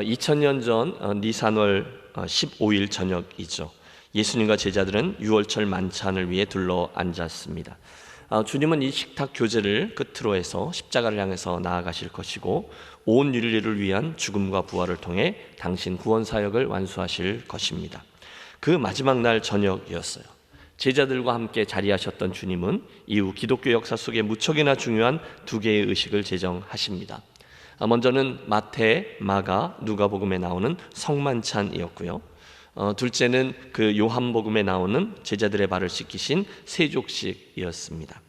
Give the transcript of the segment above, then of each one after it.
2000년 전 니산월 15일 저녁이죠. 예수님과 제자들은 유월절 만찬을 위해 둘러 앉았습니다. 주님은 이 식탁 교제를 끝으로 해서 십자가를 향해서 나아가실 것이고 온 인류를 위한 죽음과 부활을 통해 당신 구원 사역을 완수하실 것입니다. 그 마지막 날 저녁이었어요. 제자들과 함께 자리하셨던 주님은 이후 기독교 역사 속에 무척이나 중요한 두 개의 의식을 제정하십니다. 먼저는 마태, 마가, 누가복음에 나오는 성만찬이었고요. 둘째는 그 요한복음에 나오는 제자들의 발을 씻기신 세족식이었습니다.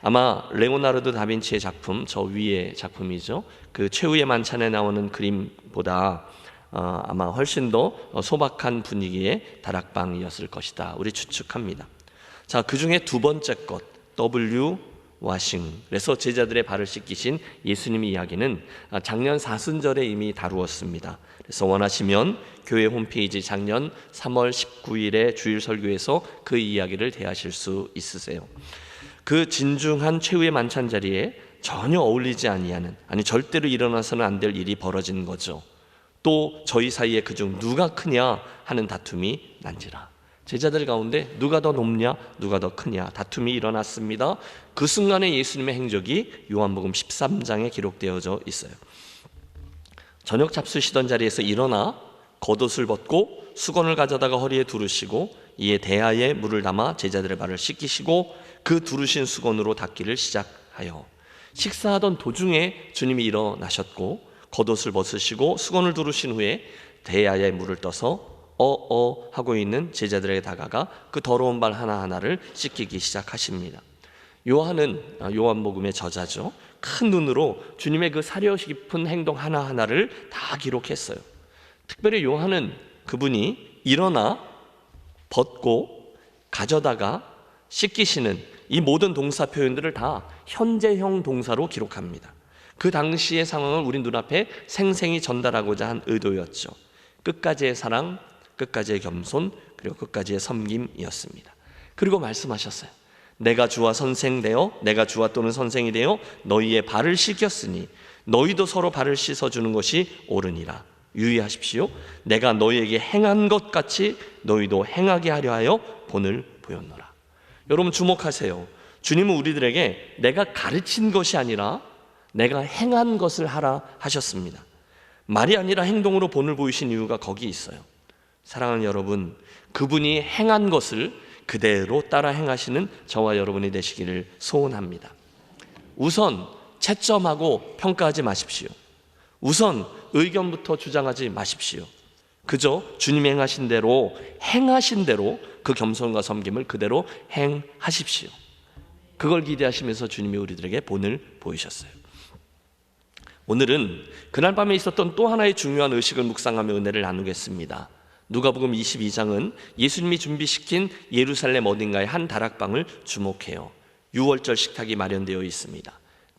아마 레오나르도 다빈치의 작품, 저 위의 작품이죠. 그 최후의 만찬에 나오는 그림보다 아마 훨씬 더 소박한 분위기의 다락방이었을 것이다, 우리 추측합니다. 자, 그 중에 두 번째 것, W 와싱, 그래서 제자들의 발을 씻기신 예수님의 이야기는 작년 사순절에 이미 다루었습니다. 그래서 원하시면 교회 홈페이지 작년 3월 19일에 주일 설교에서 그 이야기를 대하실 수 있으세요. 그 진중한 최후의 만찬 자리에 전혀 어울리지 아니하는, 아니 절대로 일어나서는 안 될 일이 벌어진 거죠. 또 저희 사이에 그중 누가 크냐 하는 다툼이 난지라. 제자들 가운데 누가 더 높냐, 누가 더 크냐 다툼이 일어났습니다. 그 순간에 예수님의 행적이 요한복음 13장에 기록되어져 있어요. 저녁 잡수시던 자리에서 일어나 겉옷을 벗고 수건을 가져다가 허리에 두르시고 이에 대야에 물을 담아 제자들의 발을 씻기시고 그 두르신 수건으로 닦기를 시작하여, 식사하던 도중에 주님이 일어나셨고 겉옷을 벗으시고 수건을 두르신 후에 대야에 물을 떠서 하고 있는 제자들에게 다가가 그 더러운 발 하나하나를 씻기기 시작하십니다. 요한은 요한복음의 저자죠. 큰 눈으로 주님의 그 사려 깊은 행동 하나하나를 다 기록했어요. 특별히 요한은 그분이 일어나 벗고 가져다가 씻기시는 이 모든 동사 표현들을 다 현재형 동사로 기록합니다. 그 당시의 상황을 우리 눈앞에 생생히 전달하고자 한 의도였죠. 끝까지의 사랑, 끝까지의 겸손, 그리고 끝까지의 섬김이었습니다. 그리고 말씀하셨어요. 내가 주와 선생 되어, 내가 주와 또는 선생이 되어 너희의 발을 씻겼으니 너희도 서로 발을 씻어주는 것이 옳으니라. 유의하십시오. 내가 너희에게 행한 것 같이 너희도 행하게 하려 하여 본을 보였노라. 여러분 주목하세요. 주님은 우리들에게 내가 가르친 것이 아니라 내가 행한 것을 하라 하셨습니다. 말이 아니라 행동으로 본을 보이신 이유가 거기 있어요. 사랑하는 여러분, 그분이 행한 것을 그대로 따라 행하시는 저와 여러분이 되시기를 소원합니다. 우선 채점하고 평가하지 마십시오. 우선 의견부터 주장하지 마십시오. 그저 주님이 행하신 대로 그 겸손과 섬김을 그대로 행하십시오. 그걸 기대하시면서 주님이 우리들에게 본을 보이셨어요. 오늘은 그날 밤에 있었던 또 하나의 중요한 의식을 묵상하며 은혜를 나누겠습니다. 누가복음 22장은 예수님이 준비시킨 예루살렘 어딘가의 한 다락방을 주목해요. 유월절 식탁이 마련되어 있습니다.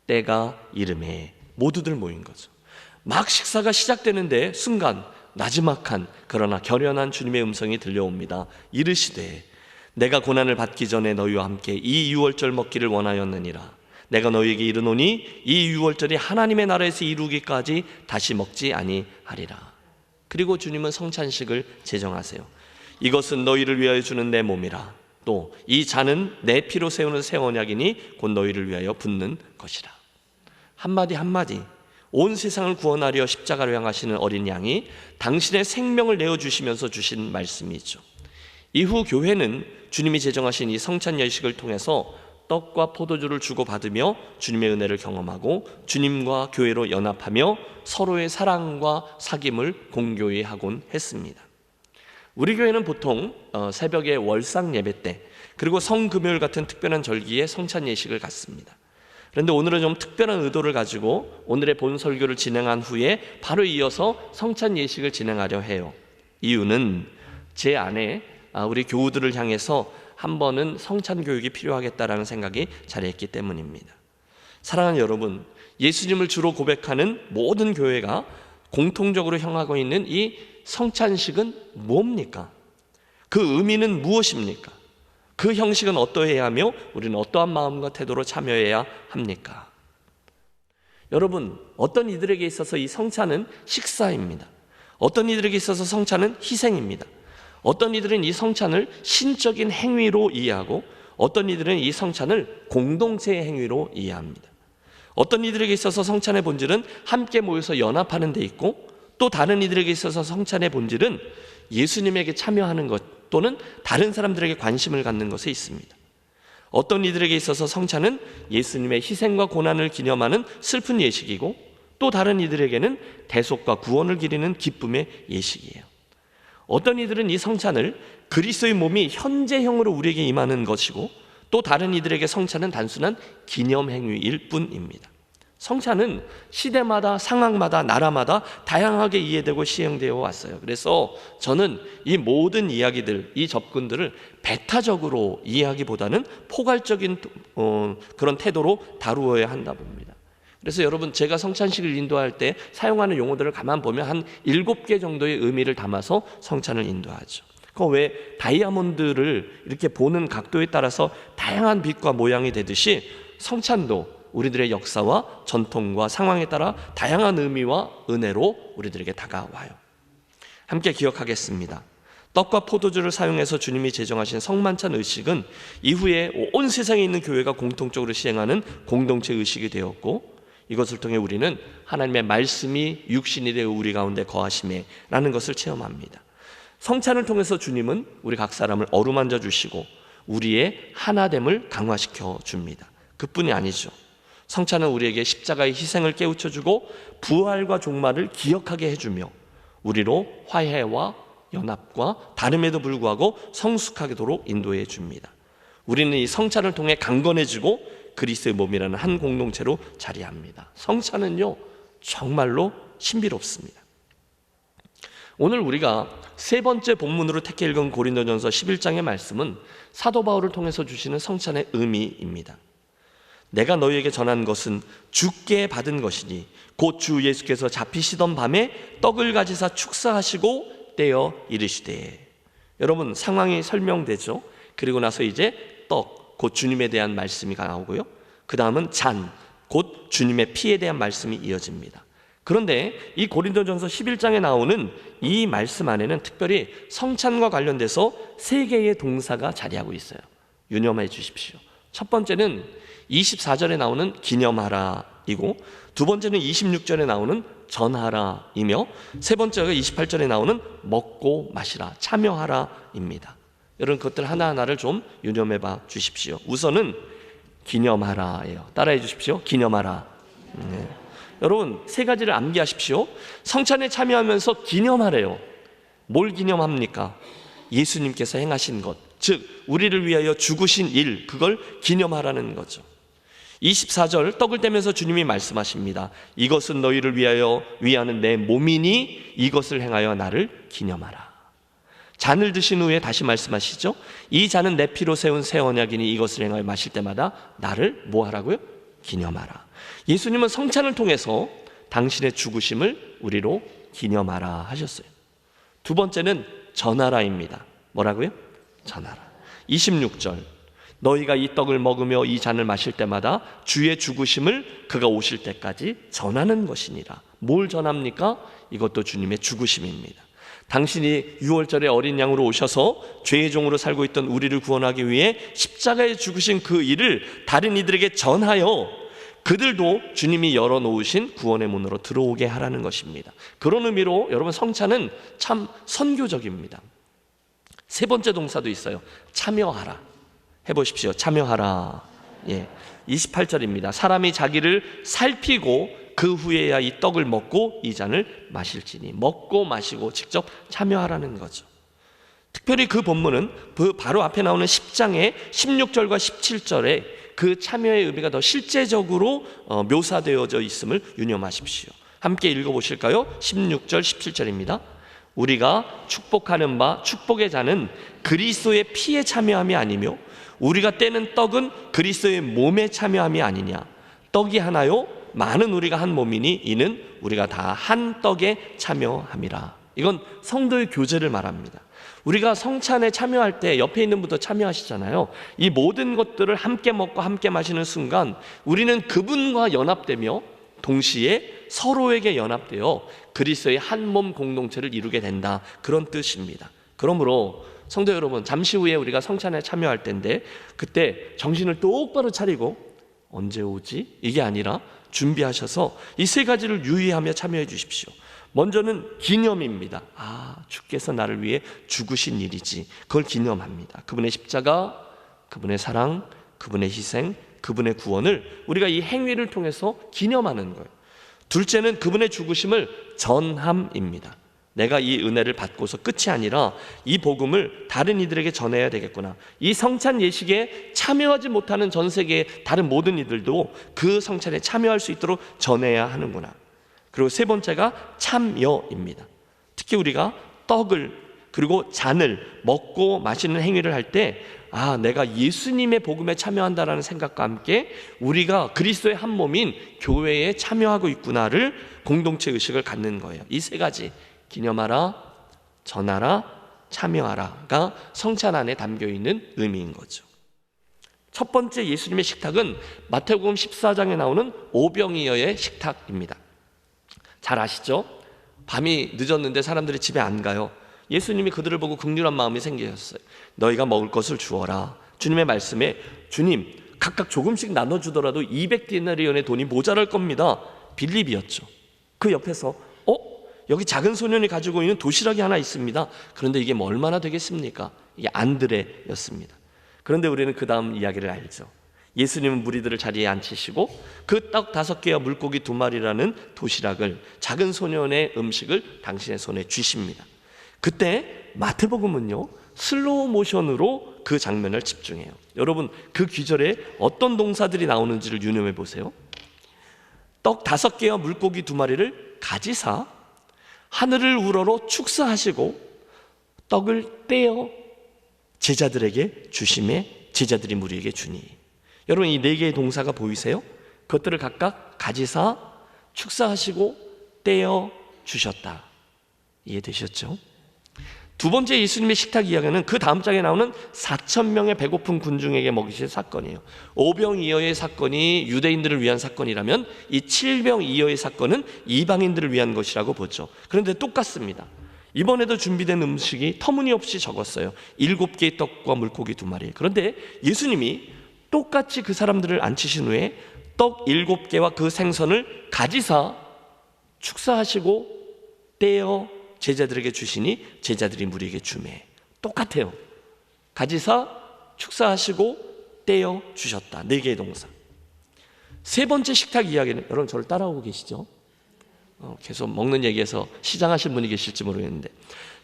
때가 이름에 모두들 모인 거죠. 막 식사가 시작되는데 순간 나지막한 그러나 결연한 주님의 음성이 들려옵니다. 이르시되 내가 고난을 받기 전에 너희와 함께 이 유월절 먹기를 원하였느니라. 내가 너희에게 이르노니 이 유월절이 하나님의 나라에서 이루기까지 다시 먹지 아니하리라. 그리고 주님은 성찬식을 제정하세요. 이것은 너희를 위하여 주는 내 몸이라. 또 이 잔은 내 피로 세우는 새 언약이니 곧 너희를 위하여 붓는 것이라. 한마디 한마디 온 세상을 구원하려 십자가를 향하시는 어린 양이 당신의 생명을 내어주시면서 주신 말씀이죠. 이후 교회는 주님이 제정하신 이 성찬 예식을 통해서 떡과 포도주를 주고받으며 주님의 은혜를 경험하고 주님과 교회로 연합하며 서로의 사랑과 사귐을 공교히 하곤 했습니다. 우리 교회는 보통 새벽에 월상 예배 때 그리고 성금요일 같은 특별한 절기에 성찬 예식을 갖습니다. 그런데 오늘은 좀 특별한 의도를 가지고 오늘의 본 설교를 진행한 후에 바로 이어서 성찬 예식을 진행하려 해요. 이유는 제 안에 우리 교우들을 향해서 한 번은 성찬 교육이 필요하겠다라는 생각이 자리했기 때문입니다. 사랑하는 여러분, 예수님을 주로 고백하는 모든 교회가 공통적으로 향하고 있는 이 성찬식은 뭡니까? 그 의미는 무엇입니까? 그 형식은 어떠해야 하며 우리는 어떠한 마음과 태도로 참여해야 합니까? 여러분, 어떤 이들에게 있어서 이 성찬은 식사입니다. 어떤 이들에게 있어서 성찬은 희생입니다. 어떤 이들은 이 성찬을 신적인 행위로 이해하고 어떤 이들은 이 성찬을 공동체의 행위로 이해합니다. 어떤 이들에게 있어서 성찬의 본질은 함께 모여서 연합하는 데 있고, 또 다른 이들에게 있어서 성찬의 본질은 예수님에게 참여하는 것 또는 다른 사람들에게 관심을 갖는 것에 있습니다. 어떤 이들에게 있어서 성찬은 예수님의 희생과 고난을 기념하는 슬픈 예식이고, 또 다른 이들에게는 대속과 구원을 기리는 기쁨의 예식이에요. 어떤 이들은 이 성찬을 그리스도의 몸이 현재형으로 우리에게 임하는 것이고, 또 다른 이들에게 성찬은 단순한 기념 행위일 뿐입니다. 성찬은 시대마다 상황마다 나라마다 다양하게 이해되고 시행되어 왔어요. 그래서 저는 이 모든 이야기들, 이 접근들을 배타적으로 이해하기보다는 포괄적인 그런 태도로 다루어야 한다 봅니다. 그래서 여러분, 제가 성찬식을 인도할 때 사용하는 용어들을 가만 보면 한 7개 정도의 의미를 담아서 성찬을 인도하죠. 왜 다이아몬드를 이렇게 보는 각도에 따라서 다양한 빛과 모양이 되듯이 성찬도 우리들의 역사와 전통과 상황에 따라 다양한 의미와 은혜로 우리들에게 다가와요. 함께 기억하겠습니다. 떡과 포도주를 사용해서 주님이 제정하신 성만찬 의식은 이후에 온 세상에 있는 교회가 공통적으로 시행하는 공동체 의식이 되었고, 이것을 통해 우리는 하나님의 말씀이 육신이 되어 우리 가운데 거하심에 라는 것을 체험합니다. 성찬을 통해서 주님은 우리 각 사람을 어루만져 주시고 우리의 하나됨을 강화시켜 줍니다. 그뿐이 아니죠. 성찬은 우리에게 십자가의 희생을 깨우쳐주고 부활과 종말을 기억하게 해주며 우리로 화해와 연합과 다름에도 불구하고 성숙하도록 인도해 줍니다. 우리는 이 성찬을 통해 강건해지고 그리스도의 몸이라는 한 공동체로 자리합니다. 성찬은요, 정말로 신비롭습니다. 오늘 우리가 세 번째 본문으로 택해 읽은 고린도전서 11장의 말씀은 사도 바울을 통해서 주시는 성찬의 의미입니다. 내가 너희에게 전한 것은 주께 받은 것이니 곧 주 예수께서 잡히시던 밤에 떡을 가지사 축사하시고 떼어 이르시되. 여러분, 상황이 설명되죠. 그리고 나서 이제 떡, 곧 주님에 대한 말씀이 나오고요. 그 다음은 잔, 곧 주님의 피에 대한 말씀이 이어집니다. 그런데 이 고린도전서 11장에 나오는 이 말씀 안에는 특별히 성찬과 관련돼서 세 개의 동사가 자리하고 있어요. 유념해 주십시오. 첫 번째는 24절에 나오는 기념하라이고, 두 번째는 26절에 나오는 전하라이며, 세 번째가 28절에 나오는 먹고 마시라, 참여하라입니다. 여러분, 그것들 하나하나를 좀 유념해 봐 주십시오. 우선은 기념하라예요. 따라해 주십시오. 기념하라. 네. 여러분, 세 가지를 암기하십시오. 성찬에 참여하면서 기념하래요. 뭘 기념합니까? 예수님께서 행하신 것, 즉 우리를 위하여 죽으신 일, 그걸 기념하라는 거죠. 24절 떡을 떼면서 주님이 말씀하십니다. 이것은 너희를 위하는 내 몸이니 이것을 행하여 나를 기념하라. 잔을 드신 후에 다시 말씀하시죠. 이 잔은 내 피로 세운 새 언약이니 이것을 행하여 마실 때마다 나를 뭐 하라고요? 기념하라. 예수님은 성찬을 통해서 당신의 죽으심을 우리로 기념하라 하셨어요. 두 번째는 전하라입니다. 뭐라고요? 전하라. 26절, 너희가 이 떡을 먹으며 이 잔을 마실 때마다 주의 죽으심을 그가 오실 때까지 전하는 것이니라. 뭘 전합니까? 이것도 주님의 죽으심입니다. 당신이 6월절에 어린 양으로 오셔서 죄의 종으로 살고 있던 우리를 구원하기 위해 십자가에 죽으신 그 일을 다른 이들에게 전하여 그들도 주님이 열어놓으신 구원의 문으로 들어오게 하라는 것입니다. 그런 의미로 여러분, 성찬은 참 선교적입니다. 세 번째 동사도 있어요. 참여하라. 해보십시오. 참여하라. 28절입니다. 사람이 자기를 살피고 그 후에야 이 떡을 먹고 이 잔을 마실지니. 먹고 마시고 직접 참여하라는 거죠. 특별히 그 본문은 바로 앞에 나오는 10장의 16절과 17절에 그 참여의 의미가 더 실제적으로 묘사되어져 있음을 유념하십시오. 함께 읽어보실까요? 16절 17절입니다. 우리가 축복하는 바 축복의 잔은 그리스도의 피에 참여함이 아니며 우리가 떼는 떡은 그리스도의 몸에 참여함이 아니냐. 떡이 하나요 많은 우리가 한 몸이니 이는 우리가 다 한 떡에 참여함이라. 이건 성도의 교제를 말합니다. 우리가 성찬에 참여할 때 옆에 있는 분도 참여하시잖아요. 이 모든 것들을 함께 먹고 함께 마시는 순간 우리는 그분과 연합되며 동시에 서로에게 연합되어 그리스도의 한 몸 공동체를 이루게 된다, 그런 뜻입니다. 그러므로 성도 여러분, 잠시 후에 우리가 성찬에 참여할 텐데 그때 정신을 똑바로 차리고 언제 오지? 이게 아니라 준비하셔서 이 세 가지를 유의하며 참여해 주십시오. 먼저는 기념입니다. 주께서 나를 위해 죽으신 일이지, 그걸 기념합니다. 그분의 십자가, 그분의 사랑, 그분의 희생, 그분의 구원을 우리가 이 행위를 통해서 기념하는 거예요. 둘째는 그분의 죽으심을 전함입니다. 내가 이 은혜를 받고서 끝이 아니라 이 복음을 다른 이들에게 전해야 되겠구나. 이 성찬 예식에 참여하지 못하는 전 세계의 다른 모든 이들도 그 성찬에 참여할 수 있도록 전해야 하는구나. 그리고 세 번째가 참여입니다. 특히 우리가 떡을 그리고 잔을 먹고 마시는 행위를 할 때 내가 예수님의 복음에 참여한다라는 생각과 함께 우리가 그리스도의 한 몸인 교회에 참여하고 있구나를 공동체 의식을 갖는 거예요. 이 세 가지, 기념하라, 전하라, 참여하라가 성찬 안에 담겨있는 의미인 거죠. 첫 번째 예수님의 식탁은 마태복음 14장에 나오는 오병이어의 식탁입니다. 잘 아시죠? 밤이 늦었는데 사람들이 집에 안 가요. 예수님이 그들을 보고 긍휼한 마음이 생기셨어요. 너희가 먹을 것을 주어라. 주님의 말씀에 주님 각각 조금씩 나눠주더라도 200데나리온의 돈이 모자랄 겁니다. 빌립이었죠. 그 옆에서 여기 작은 소년이 가지고 있는 도시락이 하나 있습니다. 그런데 이게 뭐 얼마나 되겠습니까? 이게 안드레였습니다. 그런데 우리는 그 다음 이야기를 알죠. 예수님은 무리들을 자리에 앉히시고 그 떡 5개와 물고기 2마리라는 도시락을, 작은 소년의 음식을 당신의 손에 쥐십니다. 그때 마태복음은요 슬로우 모션으로 그 장면을 집중해요. 여러분, 그 귀절에 어떤 동사들이 나오는지를 유념해 보세요. 떡 5개와 물고기 2마리를 가지사 하늘을 우러러 축사하시고 떡을 떼어 제자들에게 주심에 제자들이 무리에게 주니. 여러분, 이 4개의 동사가 보이세요? 그것들을 각각 가지사 축사하시고 떼어 주셨다. 이해되셨죠? 두 번째 예수님의 식탁 이야기는 그 다음 장에 나오는 4,000명의 배고픈 군중에게 먹이실 사건이에요. 오병이어의 사건이 유대인들을 위한 사건이라면 이 7병이어의 사건은 이방인들을 위한 것이라고 보죠. 그런데 똑같습니다. 이번에도 준비된 음식이 터무니없이 적었어요. 7개의 떡과 물고기 2마리. 그런데 예수님이 똑같이 그 사람들을 앉히신 후에 떡 7개와 그 생선을 가지사 축사하시고 떼어 제자들에게 주시니 제자들이 무리에게 주매. 똑같아요. 가지사 축사하시고 떼어 주셨다. 4개의 동사. 세 번째 식탁 이야기는, 여러분 저를 따라오고 계시죠? 계속 먹는 얘기에서 시장하신 분이 계실지 모르겠는데,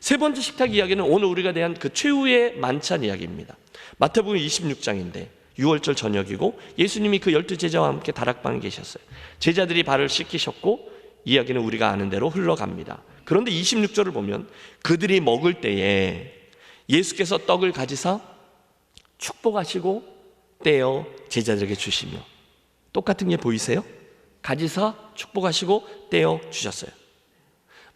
세 번째 식탁 이야기는 오늘 우리가 대한 그 최후의 만찬 이야기입니다. 마태복음 26장인데 6월절 저녁이고 예수님이 그 12제자와 함께 다락방에 계셨어요. 제자들이 발을 씻기셨고 이야기는 우리가 아는 대로 흘러갑니다. 그런데 26절을 보면 그들이 먹을 때에 예수께서 떡을 가지사 축복하시고 떼어 제자들에게 주시며, 똑같은 게 보이세요? 가지사 축복하시고 떼어 주셨어요.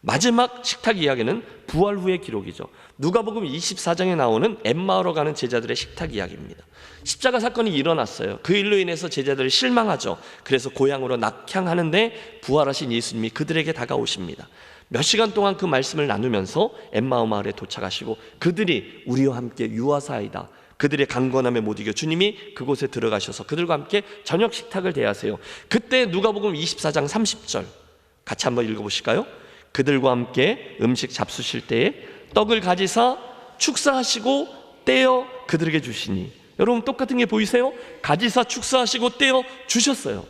마지막 식탁 이야기는 부활 후의 기록이죠. 누가복음 24장에 나오는 엠마오로 가는 제자들의 식탁 이야기입니다. 십자가 사건이 일어났어요. 그 일로 인해서 제자들이 실망하죠. 그래서 고향으로 낙향하는데 부활하신 예수님이 그들에게 다가오십니다. 몇 시간 동안 그 말씀을 나누면서 엠마오 마을에 도착하시고 그들이 우리와 함께 유하사이다, 그들의 강건함에 못 이겨 주님이 그곳에 들어가셔서 그들과 함께 저녁 식탁을 대하세요. 그때 누가복음 24장 30절 같이 한번 읽어보실까요? 그들과 함께 음식 잡수실 때에 떡을 가지사 축사하시고 떼어 그들에게 주시니. 여러분, 똑같은 게 보이세요? 가지사 축사하시고 떼어 주셨어요.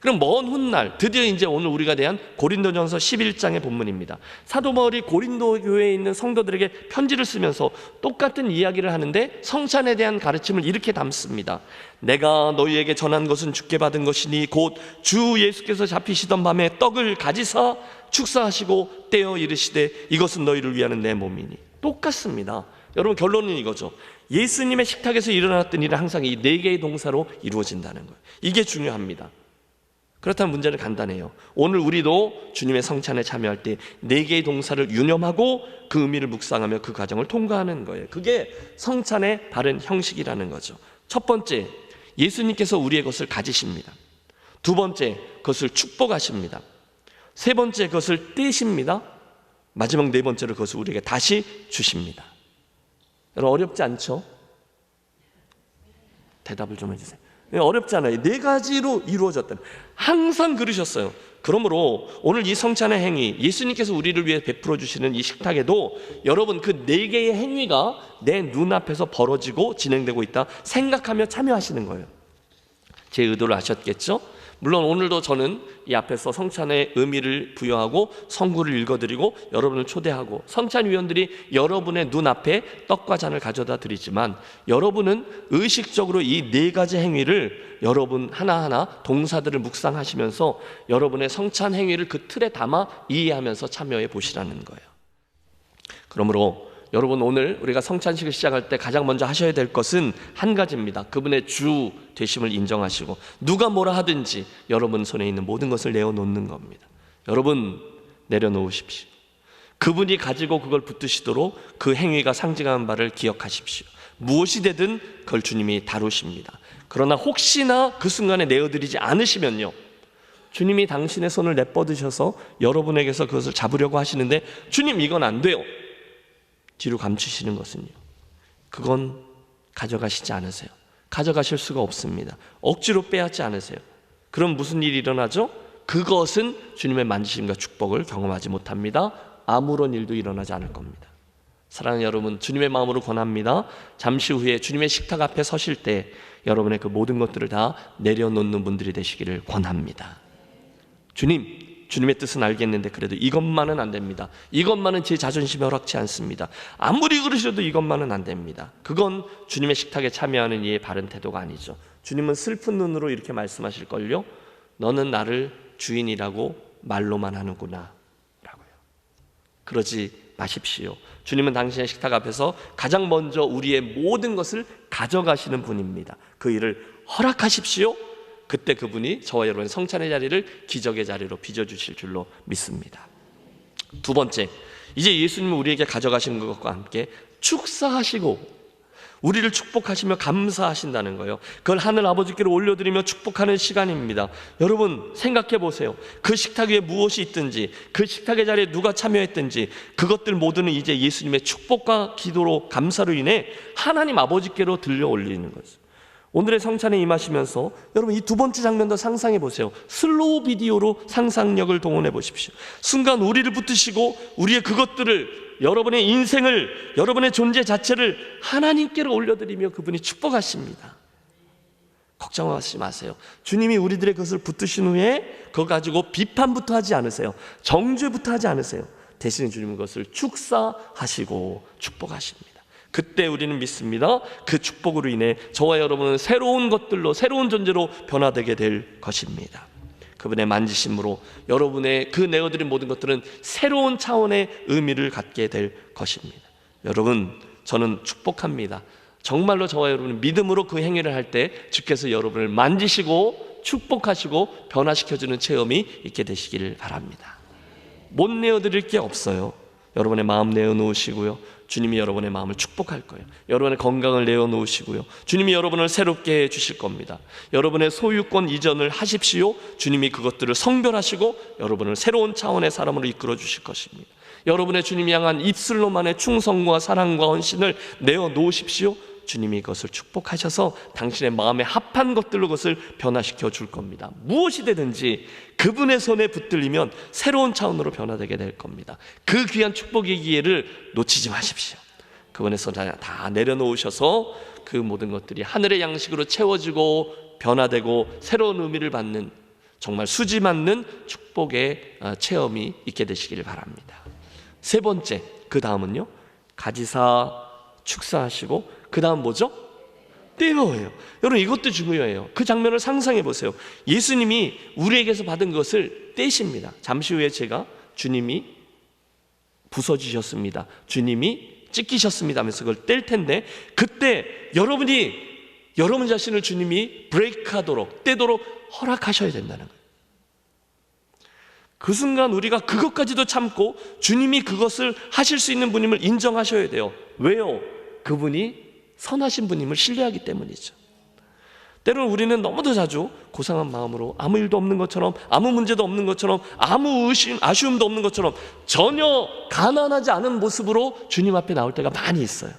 그럼 먼 훗날 드디어 이제 오늘 우리가 대한 고린도전서 11장의 본문입니다. 사도 바울이 고린도 교회에 있는 성도들에게 편지를 쓰면서 똑같은 이야기를 하는데 성찬에 대한 가르침을 이렇게 담습니다. 내가 너희에게 전한 것은 주께 받은 것이니 곧 주 예수께서 잡히시던 밤에 떡을 가지사 축사하시고 떼어 이르시되 이것은 너희를 위하는 내 몸이니. 똑같습니다. 여러분, 결론은 이거죠. 예수님의 식탁에서 일어났던 일은 항상 이 4개의 동사로 이루어진다는 거예요. 이게 중요합니다. 그렇다면 문제는 간단해요. 오늘 우리도 주님의 성찬에 참여할 때 4개의 동사를 유념하고 그 의미를 묵상하며 그 과정을 통과하는 거예요. 그게 성찬의 바른 형식이라는 거죠. 첫 번째, 예수님께서 우리의 것을 가지십니다. 두 번째, 그것을 축복하십니다. 세 번째, 그것을 떼십니다. 마지막 네 번째로 그것을 우리에게 다시 주십니다. 여러분, 어렵지 않죠? 대답을 좀 해주세요. 어렵지 않아요. 네 가지로 이루어졌다. 항상 그러셨어요. 그러므로 오늘 이 성찬의 행위, 예수님께서 우리를 위해 베풀어 주시는 이 식탁에도 여러분 그 네 개의 행위가 내 눈앞에서 벌어지고 진행되고 있다 생각하며 참여하시는 거예요. 제 의도를 아셨겠죠? 물론 오늘도 저는 이 앞에서 성찬의 의미를 부여하고 성구를 읽어드리고 여러분을 초대하고 성찬위원들이 여러분의 눈앞에 떡과 잔을 가져다 드리지만 여러분은 의식적으로 이 네 가지 행위를 여러분 하나하나 동사들을 묵상하시면서 여러분의 성찬 행위를 그 틀에 담아 이해하면서 참여해 보시라는 거예요. 그러므로 여러분, 오늘 우리가 성찬식을 시작할 때 가장 먼저 하셔야 될 것은 한 가지입니다. 그분의 주 되심을 인정하시고 누가 뭐라 하든지 여러분 손에 있는 모든 것을 내어놓는 겁니다. 여러분, 내려놓으십시오. 그분이 가지고 그걸 붙드시도록 그 행위가 상징하는 바를 기억하십시오. 무엇이 되든 그걸 주님이 다루십니다. 그러나 혹시나 그 순간에 내어드리지 않으시면요, 주님이 당신의 손을 내뻗으셔서 여러분에게서 그것을 잡으려고 하시는데 주님, 이건 안 돼요. 뒤로 감추시는 것은요, 그건 가져가시지 않으세요. 가져가실 수가 없습니다. 억지로 빼앗지 않으세요. 그럼 무슨 일이 일어나죠? 그것은 주님의 만지심과 축복을 경험하지 못합니다. 아무런 일도 일어나지 않을 겁니다. 사랑하는 여러분, 주님의 마음으로 권합니다. 잠시 후에 주님의 식탁 앞에 서실 때 여러분의 그 모든 것들을 다 내려놓는 분들이 되시기를 권합니다. 주님의 뜻은 알겠는데 그래도 이것만은 안 됩니다. 이것만은 제 자존심에 허락치 않습니다. 아무리 그러셔도 이것만은 안 됩니다. 그건 주님의 식탁에 참여하는 이의 바른 태도가 아니죠. 주님은 슬픈 눈으로 이렇게 말씀하실걸요. 너는 나를 주인이라고 말로만 하는구나 라고요. 그러지 마십시오. 주님은 당신의 식탁 앞에서 가장 먼저 우리의 모든 것을 가져가시는 분입니다. 그 일을 허락하십시오. 그때 그분이 저와 여러분의 성찬의 자리를 기적의 자리로 빚어주실 줄로 믿습니다. 두 번째, 이제 예수님은 우리에게 가져가시는 것과 함께 축사하시고 우리를 축복하시며 감사하신다는 거예요. 그걸 하늘 아버지께로 올려드리며 축복하는 시간입니다. 여러분, 생각해 보세요. 그 식탁 위에 무엇이 있든지, 그 식탁의 자리에 누가 참여했든지 그것들 모두는 이제 예수님의 축복과 기도로 감사로 인해 하나님 아버지께로 들려 올리는 거죠. 오늘의 성찬에 임하시면서 여러분, 이 두 번째 장면도 상상해 보세요. 슬로우 비디오로 상상력을 동원해 보십시오. 순간 우리를 붙드시고 우리의 그것들을, 여러분의 인생을, 여러분의 존재 자체를 하나님께로 올려드리며 그분이 축복하십니다. 걱정하지 마세요. 주님이 우리들의 것을 붙드신 후에 그거 가지고 비판부터 하지 않으세요. 정죄부터 하지 않으세요. 대신에 주님은 그것을 축사하시고 축복하십니다. 그때 우리는 믿습니다. 그 축복으로 인해 저와 여러분은 새로운 것들로, 새로운 존재로 변화되게 될 것입니다. 그분의 만지심으로 여러분의 그 내어드린 모든 것들은 새로운 차원의 의미를 갖게 될 것입니다. 여러분, 저는 축복합니다. 정말로 저와 여러분은 믿음으로 그 행위를 할 때 주께서 여러분을 만지시고 축복하시고 변화시켜주는 체험이 있게 되시기를 바랍니다. 못 내어드릴 게 없어요. 여러분의 마음 내어놓으시고요, 주님이 여러분의 마음을 축복할 거예요. 여러분의 건강을 내어놓으시고요, 주님이 여러분을 새롭게 해주실 겁니다. 여러분의 소유권 이전을 하십시오. 주님이 그것들을 성별하시고 여러분을 새로운 차원의 사람으로 이끌어 주실 것입니다. 여러분의 주님이 향한 입술로만의 충성과 사랑과 헌신을 내어놓으십시오. 주님이 그것을 축복하셔서 당신의 마음에 합한 것들로 그것을 변화시켜 줄 겁니다. 무엇이 되든지 그분의 손에 붙들리면 새로운 차원으로 변화되게 될 겁니다. 그 귀한 축복의 기회를 놓치지 마십시오. 그분의 손에 다 내려놓으셔서 그 모든 것들이 하늘의 양식으로 채워지고 변화되고 새로운 의미를 받는, 정말 수지 맞는 축복의 체험이 있게 되시기를 바랍니다. 세 번째, 그 다음은요, 가지사 축사하시고 그 다음 뭐죠? 떼어요. 여러분, 이것도 중요해요. 그 장면을 상상해 보세요. 예수님이 우리에게서 받은 것을 떼십니다. 잠시 후에 제가 주님이 부서지셨습니다, 주님이 찢기셨습니다 하면서 그걸 뗄 텐데, 그때 여러분이 여러분 자신을 주님이 브레이크하도록, 떼도록 허락하셔야 된다는 거예요. 그 순간 우리가 그것까지도 참고 주님이 그것을 하실 수 있는 분임을 인정하셔야 돼요. 왜요? 그분이 선하신 분임을 신뢰하기 때문이죠. 때로는 우리는 너무도 자주 고상한 마음으로 아무 일도 없는 것처럼, 아무 문제도 없는 것처럼, 아무 아쉬움도 없는 것처럼 전혀 가난하지 않은 모습으로 주님 앞에 나올 때가 많이 있어요.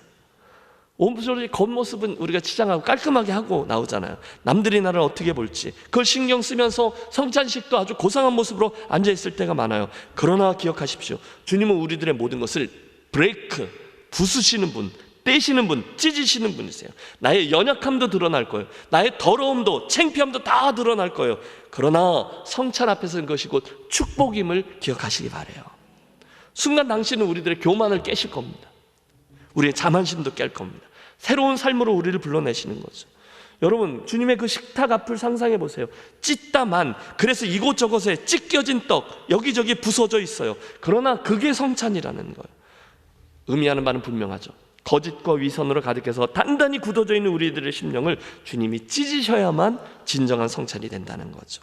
온전히 겉모습은 우리가 치장하고 깔끔하게 하고 나오잖아요. 남들이 나를 어떻게 볼지 그걸 신경 쓰면서 성찬식도 아주 고상한 모습으로 앉아있을 때가 많아요. 그러나 기억하십시오. 주님은 우리들의 모든 것을 브레이크, 부수시는 분, 떼시는 분, 찢으시는 분이세요. 나의 연약함도 드러날 거예요. 나의 더러움도 창피함도 다 드러날 거예요. 그러나 성찬 앞에서는 그것이 곧 축복임을 기억하시기 바라요. 순간 당신은 우리들의 교만을 깨실 겁니다. 우리의 자만심도 깰 겁니다. 새로운 삶으로 우리를 불러내시는 거죠. 여러분, 주님의 그 식탁 앞을 상상해 보세요. 찢다만, 그래서 이곳저곳에 찢겨진 떡 여기저기 부서져 있어요. 그러나 그게 성찬이라는 거예요. 의미하는 바는 분명하죠. 거짓과 위선으로 가득해서 단단히 굳어져 있는 우리들의 심령을 주님이 찢으셔야만 진정한 성찬이 된다는 거죠.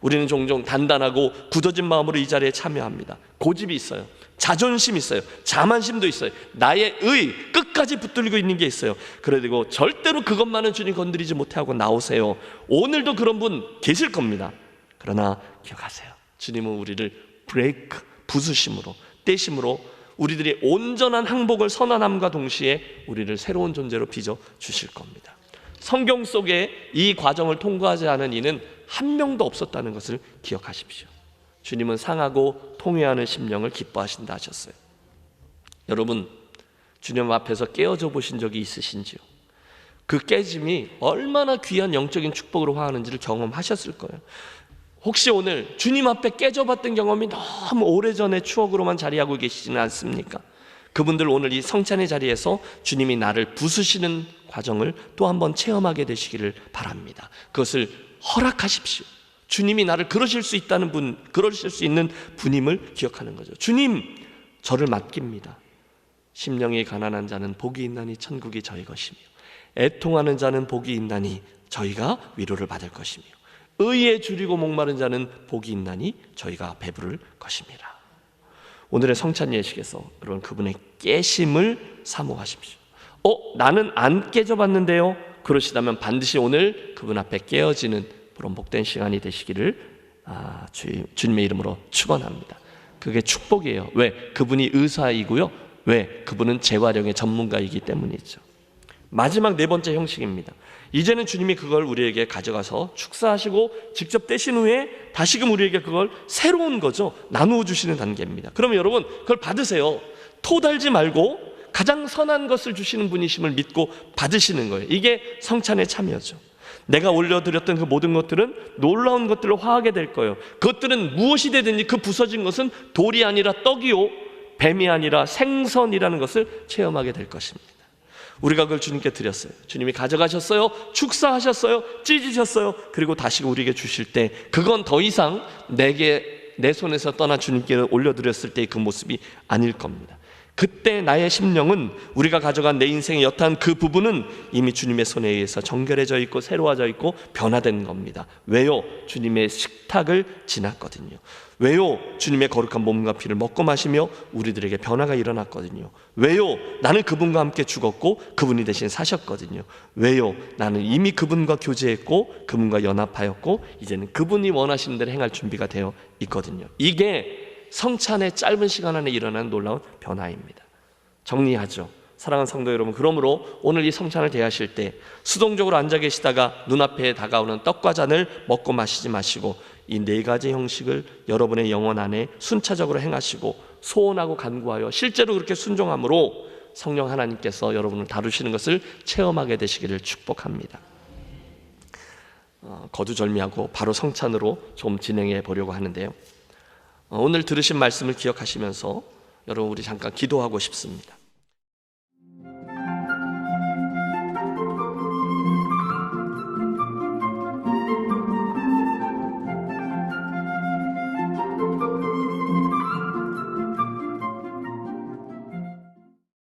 우리는 종종 단단하고 굳어진 마음으로 이 자리에 참여합니다. 고집이 있어요. 자존심이 있어요. 자만심도 있어요. 나의 의 끝까지 붙들고 있는 게 있어요. 그래도 절대로 그것만은 주님 건드리지 못하고 나오세요. 오늘도 그런 분 계실 겁니다. 그러나 기억하세요. 주님은 우리를 브레이크, 부수심으로, 떼심으로 우리들이 온전한 항복을 선언함과 동시에 우리를 새로운 존재로 빚어 주실 겁니다. 성경 속에 이 과정을 통과하지 않은 이는 한 명도 없었다는 것을 기억하십시오. 주님은 상하고 통회하는 심령을 기뻐하신다 하셨어요. 여러분, 주님 앞에서 깨어져 보신 적이 있으신지요? 그 깨짐이 얼마나 귀한 영적인 축복으로 화하는지를 경험하셨을 거예요. 혹시 오늘 주님 앞에 깨져봤던 경험이 너무 오래전의 추억으로만 자리하고 계시지는 않습니까? 그분들 오늘 이 성찬의 자리에서 주님이 나를 부수시는 과정을 또 한번 체험하게 되시기를 바랍니다. 그것을 허락하십시오. 주님이 나를 그러실 수 있다는 분, 그러실 수 있는 분임을 기억하는 거죠. 주님, 저를 맡깁니다. 심령이 가난한 자는 복이 있나니 천국이 저희 것이며, 애통하는 자는 복이 있나니 저희가 위로를 받을 것이며, 의에 줄이고 목마른 자는 복이 있나니 저희가 배부를 것입니다. 오늘의 성찬 예식에서 여러분 그분의 깨심을 사모하십시오. 나는 안 깨져봤는데요. 그러시다면 반드시 오늘 그분 앞에 깨어지는 그런 복된 시간이 되시기를 주님의 이름으로 축원합니다. 그게 축복이에요. 왜? 그분이 의사이고요. 왜? 그분은 재활용의 전문가이기 때문이죠. 마지막 네 번째 형식입니다. 이제는 주님이 그걸 우리에게 가져가서 축사하시고 직접 떼신 후에 다시금 우리에게 그걸 새로운 거죠, 나누어 주시는 단계입니다. 그러면 여러분 그걸 받으세요. 토 달지 말고 가장 선한 것을 주시는 분이심을 믿고 받으시는 거예요. 이게 성찬의 참여죠. 내가 올려드렸던 그 모든 것들은 놀라운 것들로 화하게 될 거예요. 그것들은 무엇이 되든지 그 부서진 것은 돌이 아니라 떡이요, 뱀이 아니라 생선이라는 것을 체험하게 될 것입니다. 우리가 그걸 주님께 드렸어요. 주님이 가져가셨어요. 축사하셨어요. 찢으셨어요. 그리고 다시 우리에게 주실 때 그건 더 이상 내 손에서 떠나 주님께 올려드렸을 때의 그 모습이 아닐 겁니다. 그때 나의 심령은 우리가 가져간 내 인생의 여타한 그 부분은 이미 주님의 손에 의해서 정결해져 있고 새로워져 있고 변화된 겁니다. 왜요? 주님의 식탁을 지났거든요. 왜요? 주님의 거룩한 몸과 피를 먹고 마시며 우리들에게 변화가 일어났거든요. 왜요? 나는 그분과 함께 죽었고 그분이 대신 사셨거든요. 왜요? 나는 이미 그분과 교제했고 그분과 연합하였고 이제는 그분이 원하시는 대로 행할 준비가 되어 있거든요. 이게 성찬의 짧은 시간 안에 일어난 놀라운 변화입니다. 정리하죠. 사랑하는 성도 여러분, 그러므로 오늘 이 성찬을 대하실 때 수동적으로 앉아 계시다가 눈앞에 다가오는 떡과 잔을 먹고 마시지 마시고 이 네 가지 형식을 여러분의 영혼 안에 순차적으로 행하시고 소원하고 간구하여 실제로 그렇게 순종함으로 성령 하나님께서 여러분을 다루시는 것을 체험하게 되시기를 축복합니다. 거두절미하고 바로 성찬으로 좀 진행해 보려고 하는데요. 오늘 들으신 말씀을 기억하시면서 여러분 우리 잠깐 기도하고 싶습니다.